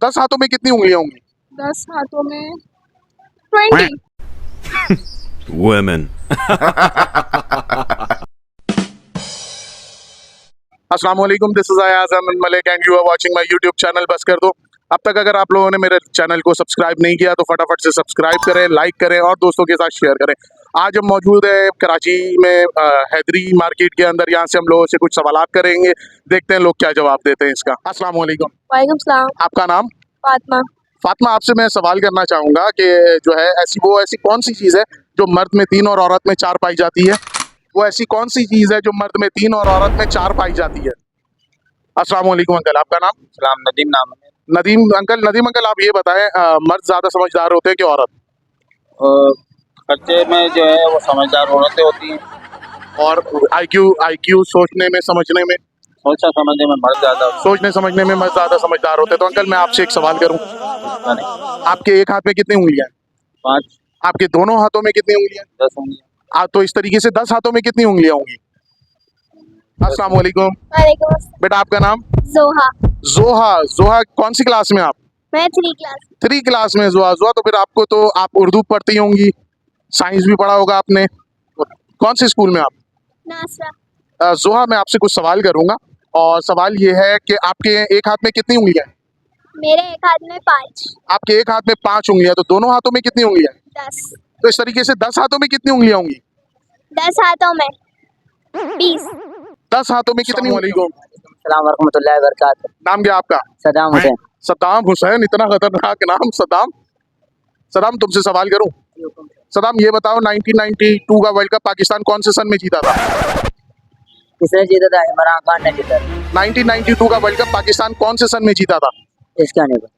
10 हाथों में कितनी उंगलियां होंगी? 10 हाथों में 20। Women. अस्सलाम वालेकुम, this is Ayaz Ahmad Malik and you are watching my YouTube channel बस कर दो। अब तक अगर आप लोगों ने मेरे चैनल को सब्सक्राइब नहीं किया तो फटाफट से सब्सक्राइब करें, लाइक करें और दोस्तों के साथ शेयर करें। आज हम मौजूद है कराची में हैदरी मार्केट के अंदर। यहाँ से हम लोगों से कुछ सवालात करेंगे, देखते हैं लोग क्या जवाब देते हैं इसका। अस्सलाम वालेकुम, वालेकुम सलाम। आपका नाम? फातिमा। फातिमा, आपसे मैं सवाल करना चाहूँगा कि जो है ऐसी कौन सी चीज़ है जो मर्द में 3 और औरत में 4 पाई जाती है? वो ऐसी कौन सी चीज़ है जो मर्द में 3 और औरत में 4 पाई जाती है? अस्सलाम वालेकुम अंकल, आपका नाम? सलाम, नदीम नाम है। नदीम अंकल, आप ये बताएं, मर्द ज़्यादा समझदार होते हैं कि औरत? और खर्चे में जो है वो समझदार औरतें होती हैं, और आईक्यू सोचने में समझने में? सोचा समझने में मर्द ज़्यादा होते सोचने समझने में मर्द ज़्यादा समझदार होते हैं। तो अंकल मैं आपसे एक सवाल करूँ, हैं। आपके एक हाथ में कितनी उंगलियां हैं? 5 आपके दोनों हाथों में कितनी उंगलियां 10 उंगलियां। तो इस तरीके से 10 हाथों में कितनी उंगलियां होंगी? अस्सलाम वालेकुम, वालेकुम अस्सलाम। बेटा आपका नाम? जोहा। जोहा कौन सी क्लास में आप? मैं 3 क्लास। 3 क्लास में। जोहा तो फिर आपको तो आप उर्दू पढ़ती होंगी, साइंस भी पढ़ा होगा आपने। कौन से स्कूल में आप? नासरा। जोहा, मैं आपसे कुछ सवाल करूंगा और सवाल ये है कि आपके एक हाथ में कितनी उंगलियां हैं? मेरे एक हाथ में 5। आपके एक हाथ में 5 उंगलियां, तो दोनों हाथों में कितनी उंगलियां हैं? 10। तो इस तरीके से 10 हाथों में कितनी उंगलियां होंगी? 10 हाथों में 20। 10 हाथों में कितनी? वालेकुम सलाम वरहमतुल्लाहि वबरकातुहू। नाम क्या आपका? सदाम हुसैन। सद्दाम हुसैन, इतना खतरनाक नाम सद्दाम। सद्दाम, तुमसे सवाल करूं? सद्दाम, ये बताओ 1992 का वर्ल्ड कप पाकिस्तान कौन से सन में जीता था? किसने जीता था? इमरान खान ने जीता था। 1992 का वर्ल्ड कप पाकिस्तान कौन से सन में जीता था? इसका नहीं पता।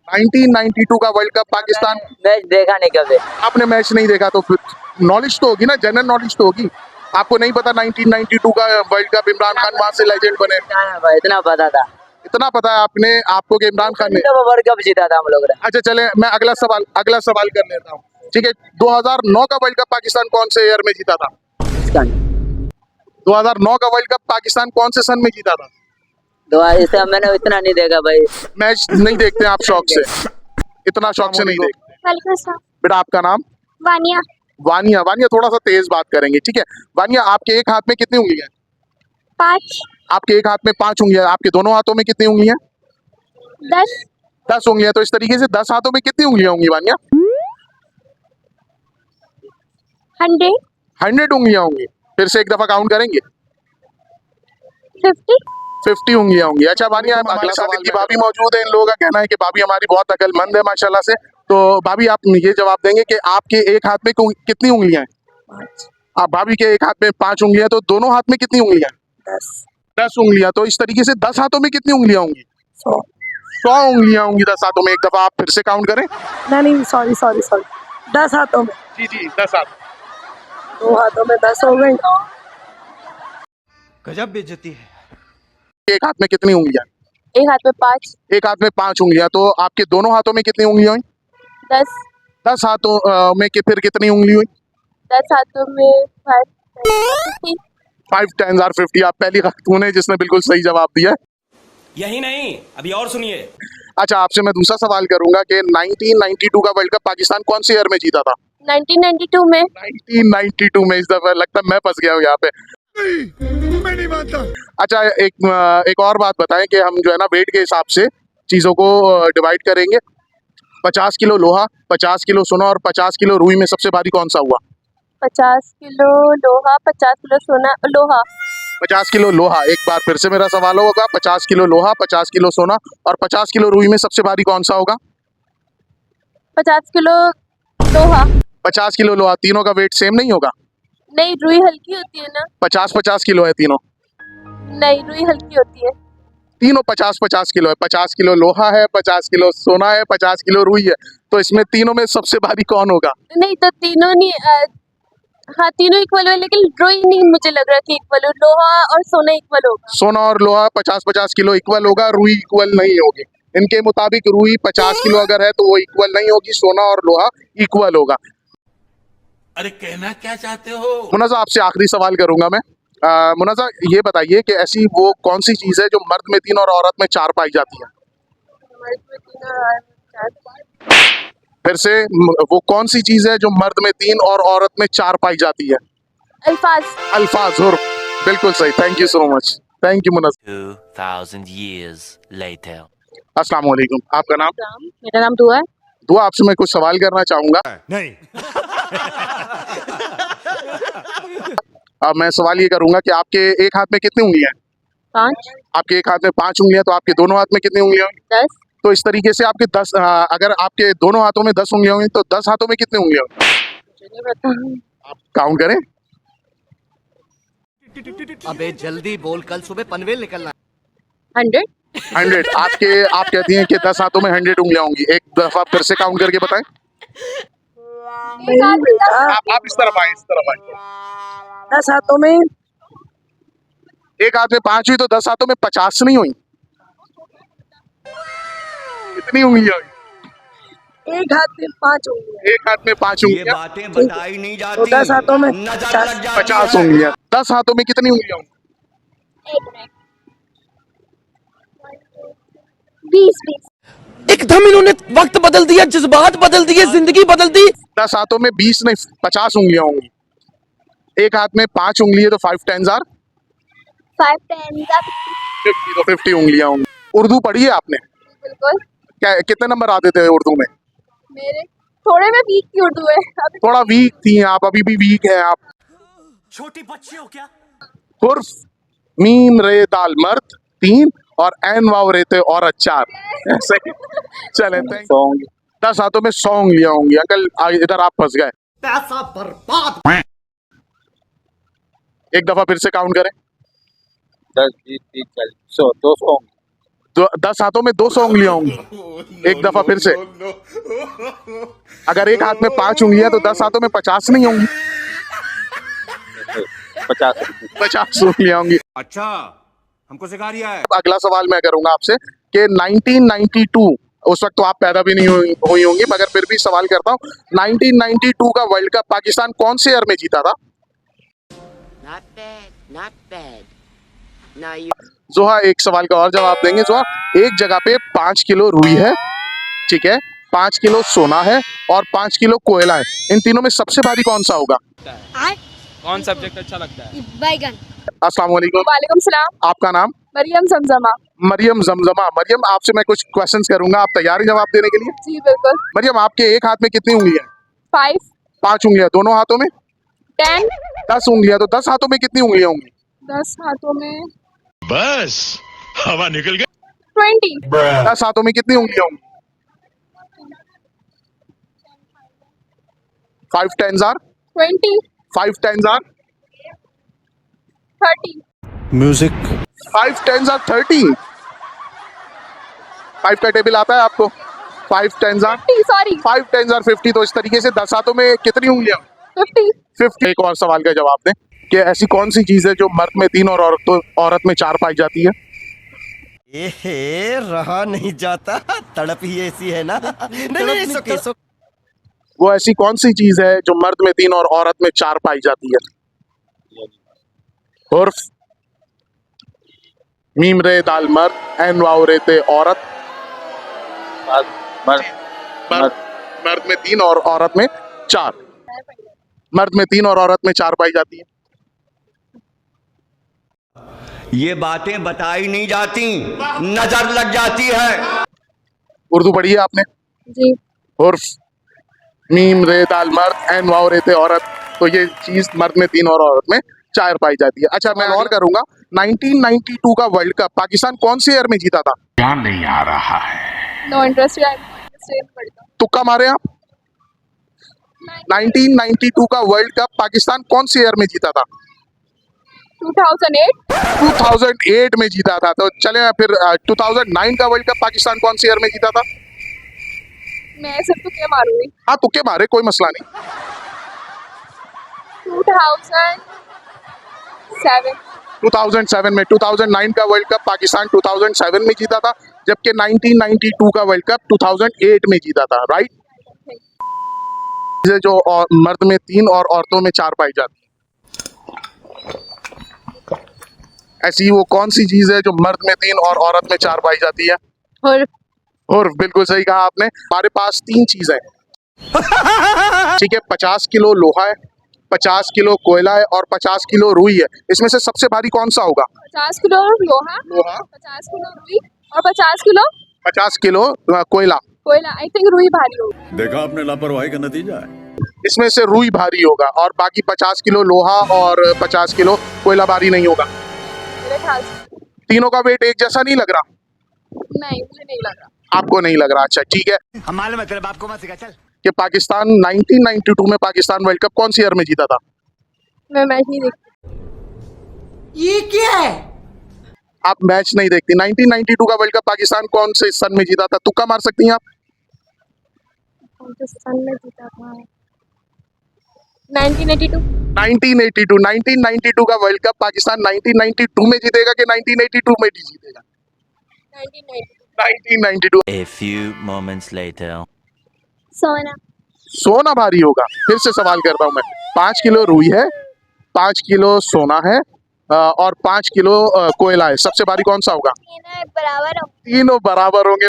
1992 का वर्ल्ड कप पाकिस्तान। मैच देखा नहीं कभी। आपने मैच नहीं देखा तो फिर नॉलेज तो होगी ना, जनरल नॉलेज तो होगी। आपको नहीं पता 1992 का वर्ल्ड कप इमरान खान वहां से लेजेंड बने? भाई इतना पता था। इतना पता है आपने आपको कि इमरान खान ने? वो वर्ल्ड कप जीता था हम लोग ने। अच्छा चले, मैं अगला सवाल कर लेता हूँ। ठीक है, 2009 का वर्ल्ड कप पाकिस्तान कौन से ईयर में जीता था? इसका नहीं। 2009 का वर्ल्ड कप पाकिस्तान कौन से सन में जीता था? इसका मैंने इतना नहीं देखा भाई। मैच नहीं देखते आप शौक से? इतना शौक से नहीं देखते? वालेकुम अस्सलाम। बेटा आपका नाम? वानिया। वानिया, थोड़ा सा तेज बात करेंगे, ठीक है? वानिया, आपके एक हाथ में कितनी उंगलियां हैं? 5। आपके एक हाथ में 5 उंगलियां, आपके दोनों हाथों में कितनी उंगलियां? 10। 10 उंगलियां। तो इस तरीके से 10 हाथों में कितनी उंगलियां होंगी वानिया? 100। 100 उंगलियां होंगी। फिर से एक दफा काउंट करेंगे। 50। 50 उंगलियां होंगी। अच्छा वानिया, अगला सवाल की भाभी मौजूद है। इन लोगों का कहना है कि भाभी हमारी बहुत अक्लमंद है माशाल्लाह से। तो भाभी, आप ये जवाब देंगे कि आपके एक हाथ में कितनी उंगलियां हैं? आप भाभी के एक हाथ में 5 उंगलियां, तो दोनों हाथ में कितनी उंगलियां? 10 उंगलियां। तो इस तरीके से 10 हाथों में कितनी उंगलियां होंगी? 100 उंगलियां होंगी 10 हाथों में। एक दफा आप फिर से काउंट करें। नहीं, सॉरी 10 हाथों में। जी 10 हाथ। 2 हाथों में 10 हो गई। गजब बेइज्जती है। एक हाथ में कितनी उंगलियां? एक हाथ में 5। एक हाथ में 5 उंगलियां। तो आपके दोनों हाथों में कितनी उंगलियां हुई? 10। 10 हाथों में फिर कितनी उंगली हुई? 10 हाथों में 5। 50। 5 10 आर 50। आप पहली खातून है जिसने बिल्कुल सही जवाब दिया है। यही नहीं, अभी और सुनिए। अच्छा, आपसे मैं दूसरा सवाल करूंगा कि 1992 का वर्ल्ड कप पाकिस्तान कौन से ईयर में जीता था? 1992 में। 1992 में। इस दफा लगता है मैं फंस गया हूँ यहाँ पे। मैं नहीं मानता। अच्छा, एक और बात बताएं कि हम जो है ना वेट के हिसाब से चीज़ों को डिवाइड करेंगे। 50 किलो लोहा, 50 किलो सोना और 50 किलो रुई में सबसे भारी कौन सा हुआ? 50 किलो लोहा, 50 किलो सोना। लोहा। 50 किलो लोहा। एक बार फिर से मेरा सवाल होगा, 50 किलो लोहा, 50 किलो सोना और 50 किलो रुई में सबसे भारी कौन सा होगा? 50 किलो लोहा। 50 किलो लोहा। तीनों का वेट सेम नहीं होगा? नहीं, रुई हल्की होती है ना। 50-50 किलो है तीनों। नहीं, रुई हल्की होती है। तीनों 50-50 किलो है। 50 किलो लोहा है, 50 किलो सोना है, 50 किलो रुई है। तो इसमें तीनों में सबसे भारी कौन होगा? नहीं तो तीनों नहीं। हाँ, तीनों इक्वल है लेकिन रुई नहीं मुझे लग रहा कि इक्वल हो। लोहा और सोना इक्वल होगा। सोना और लोहा 50-50 किलो इक्वल होगा, रुई इक्वल नहीं होगी। इनके मुताबिक रुई 50 किलो अगर है तो वो इक्वल नहीं होगी, सोना और लोहा इक्वल होगा। अरे कहना क्या चाहते हो? मुनाजा, आपसे आखिरी सवाल करूंगा मैं। मुनाजा, ये बताइए कि ऐसी वो कौन सी चीज़ है जो मर्द में 3 और औरत में 4 पाई जाती है? मर्द में 3 और औरत में 4। फिर से वो कौन सी चीज है जो मर्द में 3 और औरत में 4 पाई जाती है? अल्फाज। अल्फाज, हुर्फ। बिल्कुल सही, thank you so much, thank you मुनस। 2000 years later. अस्सलाम वालेकुम, आपका नाम? मेरा नाम दुआ है। दुआ, आपसे मैं कुछ सवाल करना चाहूंगा। नहीं। अब मैं सवाल ये करूंगा कि आपके एक हाथ में कितनी उंगलियां हैं? 5, आपके एक हाथ में 5 उंगलियां, तो आपके दोनों हाथ में कितनी उंगलियां होंगी? 10, तो इस तरीके से आपके 10, अगर आपके दोनों हाथों में 10 उंगलियां होंगी तो 10 हाथों में कितनी उंगलियां होंगी? मुझे नहीं पता। आप काउंट करें। अबे जल्दी बोल, कल सुबह पनवेल निकलना है। 100। 100। आप कहती हैं कि 10 हाथों में 100 उंगलियां होंगी। एक दफा फिर से काउंट करके बताएं। नहीं बेटा, आप इस तरफ आए, इस तरफ आए। 10 हाथों में एक हाथ में 5 हुई तो 10 हाथों में 50 नहीं हुई? कितनी उंगलियां हुई? एक हाथ में 5 उंगलियां, एक हाथ में 5 ये उंगलियां, बातें बताई नहीं तो जाती, 10 हाथों में नजर लग जाती 50 है। उंगलियां। 10 हाथों में कितनी उंगलियां होंगी? 20। एकदम इन्होंने वक्त बदल दिया, जज्बात बदल दिए, जिंदगी बदल दी। 10 हाथों में 20 नहीं, 50 उंगलियां होंगी। एक हाथ में 5 उंगली है तो 5 10 are 5 10 50, तो 50 उंगलियां होंगी। उर्दू पढ़ी है आपने? बिल्कुल। क्या, कितने नंबर आते थे उर्दू में? मेरे थोड़े में वीक की उर्दू है। अभी थोड़ा वीक थी आप, अभी भी वीक हैं आप। छोटी बच्ची हो क्या? हुर्फ, मीम रे दाल मर्द 3 और ऐन वाव रेते औरत 4। ऐसे ही। चले, थैंक। 100 होंगी। 10 हाथों में 100 उंगलियां होंगी। अंकल इधर आप फंस गए। पैसा बर्बाद। एक दफा फिर से काउंट करें। 10 20 30 40 100 200 होंगी। 10 हाथों में 200 उंगलियां होंगी। एक दफा फिर से। अगर एक हाथ में 5 उंगलियां तो 10 हाथों में 50 नहीं होंगी? 50 50 उंगलियां होंगी। अच्छा, हमको सिखा रिया है। अगला सवाल मैं करूंगा आपसे कि 1992, उस वक्त तो आप पैदा भी नहीं हुई होंगी, मगर फिर भी सवाल करता हूँ। 1992 का वर्ल्ड कप पाकिस्तान कौन से ईयर में जीता था? Not bad, not bad. Now you जोहा, एक सवाल का और जवाब देंगे। जोहा, एक जगह पे 5 किलो रुई है, ठीक है, 5 किलो सोना है और 5 किलो कोयला है। इन तीनों में सबसे भारी कौन सा होगा? कौन सब्जेक्ट अच्छा लगता है? बैगन। अस्सलाम वालेकुम, वालेकुम सलाम। आपका नाम? मरियम जमजमा। मरियम जमजमा। मरियम, आपसे मैं कुछ क्वेश्चंस करूंगा, आप तैयार हैं जवाब देने के लिए? जी बिल्कुल। मरियम, आपके एक हाथ में कितनी उंगलियां हैं? 5 5 उंगलियां। दोनों हाथों में? 10 10 उंगलियां। तो 10 हाथों में कितनी उंगलियां होंगी? 10 हाथों में बस हवा निकल गई। 20। 10 हाथों में कितनी उंगलियां होंगी? 5 10 are 20 5 10 are 30। म्यूजिक। 5 10 are 30। 5 का टेबल आता है आपको? 5 10 are 50 सॉरी 5 10 are 50। तो इस तरीके से 10 हाथों में कितनी उंगलियां? 50। 50। एक और सवाल का जवाब दें कि ऐसी कौन सी चीज है जो मर्द में 3 और औरत में 4 पाई जाती है? एहे, रहा नहीं जाता, तड़प ही ऐसी है ना। नहीं सो वो ऐसी कौन सी चीज है जो मर्द में 3 और औरत में 4 पाई जाती है? हुर्फ, मीम रे दाल मर्द, ऐन वाव रेते औरत। मर्द मर्द, मर्द में 3 और औरत में 4। मर्द में 3 और औरत में 4 पाई जाती है। ये बातें बताई नहीं जाती, नजर लग जाती है। उर्दू पढ़ी है आपने? जी हुर्फ, मीम रे दाल मर्द, ऐन वाव रेते औरत। तो ये चीज मर्द में 3 और औरत में 4 पाई जाती है। अच्छा, मैं और करूंगा। 1992 का वर्ल्ड कप पाकिस्तान कौन से ईयर में जीता था? नो इंटरेस्ट यार। तुक्का मारे आप। 1992 का वर्ल्ड कप पाकिस्तान कौन से ईयर में जीता था? 2008। 2008 में जीता था। तो चले फिर 2009 का वर्ल्ड कप पाकिस्तान कौन से ईयर में जीता था? मैं सिर्फ तुक्के मारूंगी। हाँ, तुक्के मारे, कोई मसला नहीं। 2007। 2007 में। 2009 का वर्ल्ड कप पाकिस्तान 2007 में जीता था, जबकि 1992 का वर्ल्ड कप 2008 में जीता था। राइट। जो मर्द में 3 और औरतों में 4 पाई जाती है, ऐसी वो कौन सी चीज है जो मर्द में 3 और औरत में 4 पाई जाती है? हुर्फ। और बिल्कुल सही कहा आपने। हमारे पास तीन चीज है, ठीक है। 50 किलो लोहा है, 50 किलो कोयला है और 50 किलो रुई है। इसमें से सबसे भारी कौन सा होगा? 50 किलो लोहा, लोहा, 50 किलो रुई और 50 किलो 50 किलो कोयला। कोयला। आई थिंक रुई भारी होगी। देखा आपने लापरवाही का नतीजा है। इसमें से रुई भारी होगा और बाकी 50 किलो लोहा और 50 किलो कोयला भारी नहीं होगा। मेरे ख्याल से तीनों का वेट एक जैसा नहीं लग रहा? नहीं, मुझे नहीं लग रहा। आपको नहीं लग रहा? अच्छा ठीक है। हम मालूम है तेरे बाप को मत सिखा, चल। कि पाकिस्तान 1992 में पाकिस्तान वर्ल्ड कप कौन सी ईयर में जीता था? मैं मैच नहीं देखती। ये क्या है? आप मैच नहीं देखती। 1992 का वर्ल्ड कप पाकिस्तान कौन से सन में जीता था? तुक्का मार सकती हैं आप? पाकिस्तान में जीता था 1982। 1992 का वर्ल्ड कप पाकिस्तान 1992 में जीतेगा कि 1982 में जीतेगा? 1992। A few moments later. सोना। सोना भारी होगा। फिर से सवाल करता हूं मैं। 5 किलो रुई है, 5 किलो सोना है और 5 किलो कोयला है। सबसे भारी कौन सा होगा? बराबर हो। तीनों बराबर होंगे।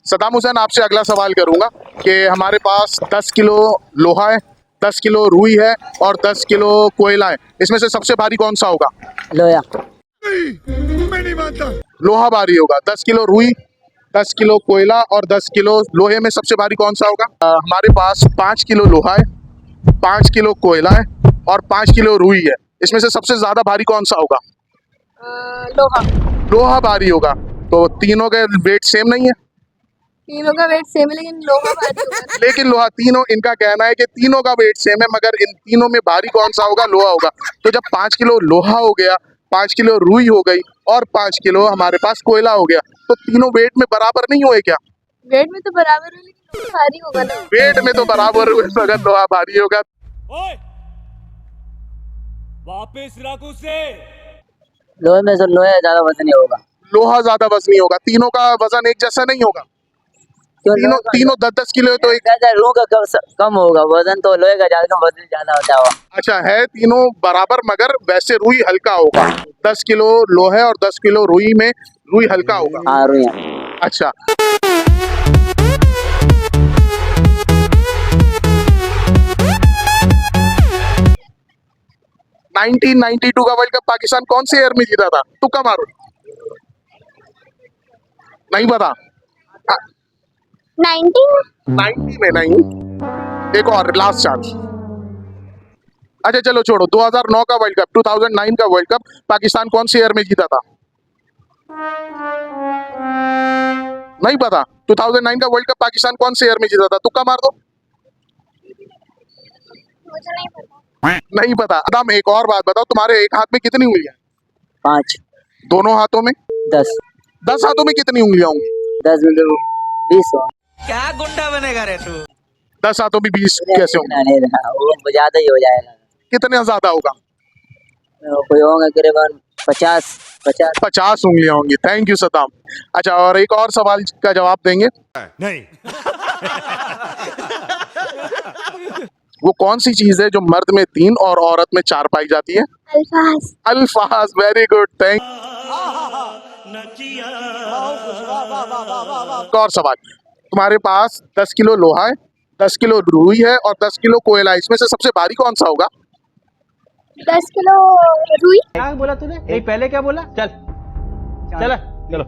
सदाम हुसैन, आपसे अगला सवाल करूंगा कि हमारे पास 10 किलो लोहा है, 10 किलो रुई है और 10 किलो कोयला है। इसमें से सबसे भारी कौन सा होगा? लोया। मैं नहीं मानता। लोहा भारी होगा। 10 किलो रुई, 10 किलो कोयला और 10 किलो लोहे में सबसे भारी कौन सा होगा? हमारे पास 5 किलो लोहा है, 5 किलो कोयला है और 5 किलो रुई है। इसमें से सबसे ज्यादा भारी कौन सा होगा? लोहा। लोहा भारी होगा। तो तीनों के वेट सेम नहीं है? तीनों का वेट सेम है लेकिन लोहा भारी होगा। लेकिन लोहा, तीनों, इनका कहना है कि तीनों का वेट सेम है मगर इन तीनों में भारी कौन सा होगा? लोहा होगा। तो जब 5 किलो लोहा हो गया, 5 किलो रुई हो गई और 5 किलो हमारे पास कोयला हो गया, तो तीनों वेट में बराबर नहीं हुए क्या? वेट में तो बराबर है लेकिन लोहा भारी होगा ना। वेट में तो बराबर हुए मगर लोहा भारी होगा। ओए, वापस रख उसे। लोहे में से लोहे ज्यादा वजन होगा। लोहा ज्यादा वजनी होगा। तीनों का वजन एक जैसा नहीं होगा। तीनों 10-10 किलो है तो एक। लोहे का कम होगा वजन, तो लोहे का ज्यादा वजन ज्यादा होता है। अच्छा है, तीनों बराबर मगर वैसे रुई हल्का होगा। 10 किलो लोहे और 10 किलो रुई में रुई हल्का होगा। हाँ, रुई। अच्छा, 1992 का वर्ल्ड कप पाकिस्तान कौन से ईयर में जीता था? तुक्का मारो। नहीं पता? 90 में नहीं। एक और लास्ट चांस। अच्छा चलो छोड़ो। 2009 का वर्ल्ड कप, 2009 का वर्ल्ड कप पाकिस्तान कौन से ईयर में जीता था? नहीं पता? 2009 का वर्ल्ड कप पाकिस्तान कौन से ईयर में जीता था? तुक्का मार दो। मुझे नहीं पता। नहीं पता। अदम, एक और बात बताओ, तुम्हारे एक हाथ में कितनी उंगलियां? 5। दोनों हाथों में? 10। 10 हाथों में कितनी उंगलियां होंगी? 10 में 20 हो। क्या गुंडा बनेगा रे तू? 10 हाथों में 20 कैसे होंगे? वो ज्यादा ही हो जाएगा। कितना ज्यादा होगा? कोई होंगे करीबन 50 उंगलियां होंगी। Thank you Saddam. अच्छा, और एक और सवाल का जवाब देंगे। नहीं। वो कौन सी चीज है जो मर्द में 3 और औरत में 4 पाई जाती है? अल्फाज। अल्फाज। Very good, thank. और सवाल, तुम्हारे पास 10 किलो लोहा है, 10 किलो रुई है और 10 किलो कोयला है। इसमें से सबसे भारी कौन सा होगा? 10 किलो रुई। क्या बोला तूने? एक पहले क्या बोला? चल चलो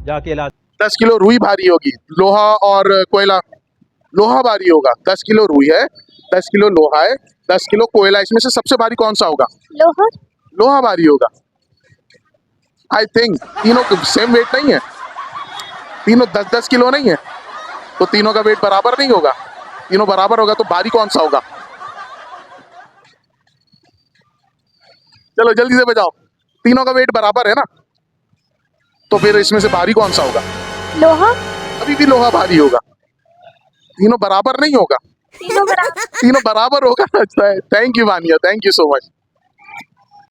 जाके इलाज। 10 किलो रुई भारी होगी। लोहा और कोयला, लोहा भारी होगा। 10 किलो रुई है, 10 किलो लोहा है, 10 किलो कोयला। इसमें से सबसे भारी कौन सा होगा? लोहा। लोहा भारी होगा। आई थिंक तीनों सेम वेट नहीं है। तीनों 10-10 किलो नहीं है, तो तीनों का वेट बराबर नहीं होगा। तीनों बराबर होगा तो भारी कौन सा होगा? चलो जल्दी से बजाओ। तीनों का वेट बराबर है ना, तो फिर इसमें से भारी कौन सा होगा? लोहा। अभी भी लोहा भारी होगा। तीनों बराबर नहीं होगा। तीनों बराबर। तीनों बराबर होगा। अच्छा है। Thank you Vaniya, thank you so much.